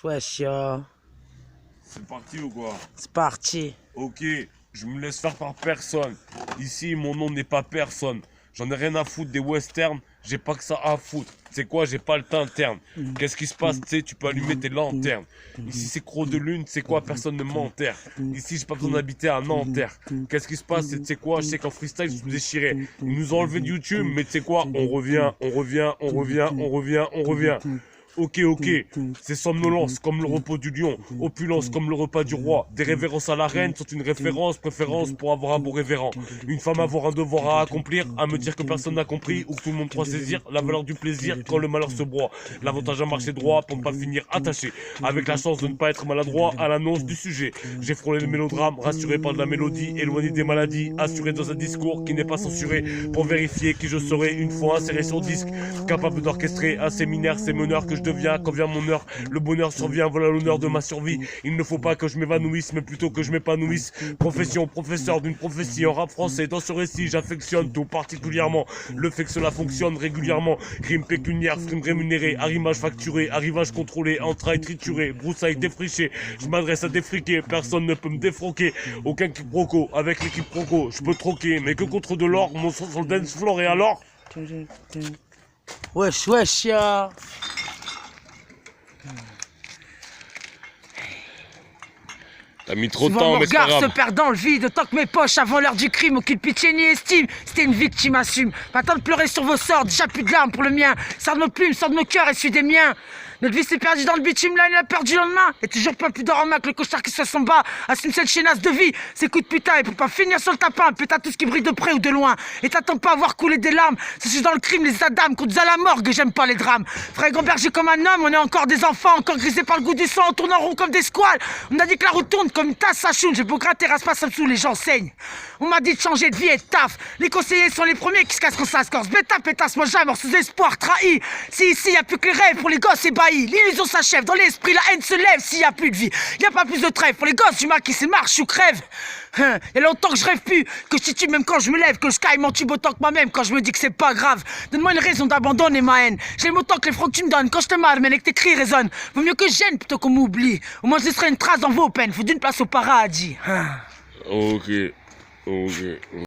Wesh, yo. C'est parti ou quoi? C'est parti. Ok, je me laisse faire par personne. Ici, mon nom n'est pas personne. J'en ai rien à foutre des westerns, j'ai pas que ça à foutre. C'est quoi, j'ai pas le teint interne. Qu'est-ce qui se passe, tu sais, tu peux allumer tes lanternes. Ici, c'est croc de lune, c'est quoi, personne ne m'enterre. Ici, j'ai pas besoin d'habiter à Nanterre. Qu'est-ce qui se passe, tu sais quoi, je sais qu'en freestyle, je me déchirais. Ils nous ont enlevé de YouTube, mais tu sais quoi, on revient. Ok, c'est somnolence comme le repos du lion, opulence comme le repas du roi. Des révérences à la reine sont une référence, préférence pour avoir un beau révérend. Une femme avoir un devoir à accomplir, à me dire que personne n'a compris ou que tout le monde croit saisir la valeur du plaisir quand le malheur se broie. L'avantage à marcher droit pour ne pas finir attaché, avec la chance de ne pas être maladroit à l'annonce du sujet. J'ai frôlé le mélodrame, rassuré par de la mélodie, éloigné des maladies, assuré dans un discours qui n'est pas censuré, pour vérifier qui je serai une fois inséré sur disque, capable d'orchestrer un séminaire, ces meneurs que je deviens quand vient mon heure. Le bonheur survient, voilà l'honneur de ma survie. Il ne faut pas que je m'évanouisse, mais plutôt que je m'épanouisse. Profession, professeur d'une prophétie en rap français. Dans ce récit, j'affectionne tout particulièrement le fait que cela fonctionne régulièrement. Rime pécuniaire, frime rémunéré, arrimage facturé, arrivage contrôlé, entrailles triturées, broussailles défrichées. Je m'adresse à défriquer, personne ne peut me défroquer. Aucun quiproquo, avec l'équipe Proco, je peux troquer, mais que contre de l'or, mon son sur le dance floor et alors? Wesh, yo. T'as mis trop de Souvent temps, mon mais c'est pas regard se grave. perd dans le vide, autant que mes poches avant l'heure du crime, aucune pitié ni estime. C'était une vie qui m'assume. Pas temps de pleurer sur vos sorts, déjà plus de larmes pour le mien. Sors de nos plumes, sors de nos cœurs et suis des miens. Notre vie s'est perdue dans le bitume, là, il a perdu le lendemain. Et toujours pas plus d'or en main que le costard qui se fait son bas. Assume cette chaînasse de vie, ces coups de putain. Et pour pas finir sur le tapin, péta tout ce qui brille de près ou de loin. Et t'attends pas à voir couler des larmes. Je suis dans le crime, les Adam, qu'on nous à la morgue, et j'aime pas les drames. Frère Gamberger comme un homme, on est encore des enfants, encore grisés par le goût du sang, on tourne en rond comme des squales. On a dit que la route tourne comme une tasse à choune. J'ai beau gratter, rase pas ça me saoule, les gens saignent. On m'a dit de changer de vie et de taf. Les conseillers sont les premiers qui se cassent quand ça se corse. Bêta, pétasse, moi jamais, sous espoir, trahi. Si ici y a plus que les rêves pour les gosses ébahis. L'illusion s'achève, dans l'esprit la haine se lève s'il y a plus de vie. Y a pas plus de trêve pour les gosses du maquis, c'est marche ou crève. Y a longtemps que je rêve plus, que je titube même quand je me lève, que je caille mon tube autant que moi-même quand je me dis que c'est pas grave. Donne-moi une raison d'abandonner ma haine. J'aime autant que les francs que tu me donnes quand je te marmène et que tes cris résonnent. Vaut mieux que je gêne plutôt qu'on m'oublie. Au moins je laisserai une trace dans vos peines, faut d'une place au paradis. Ok.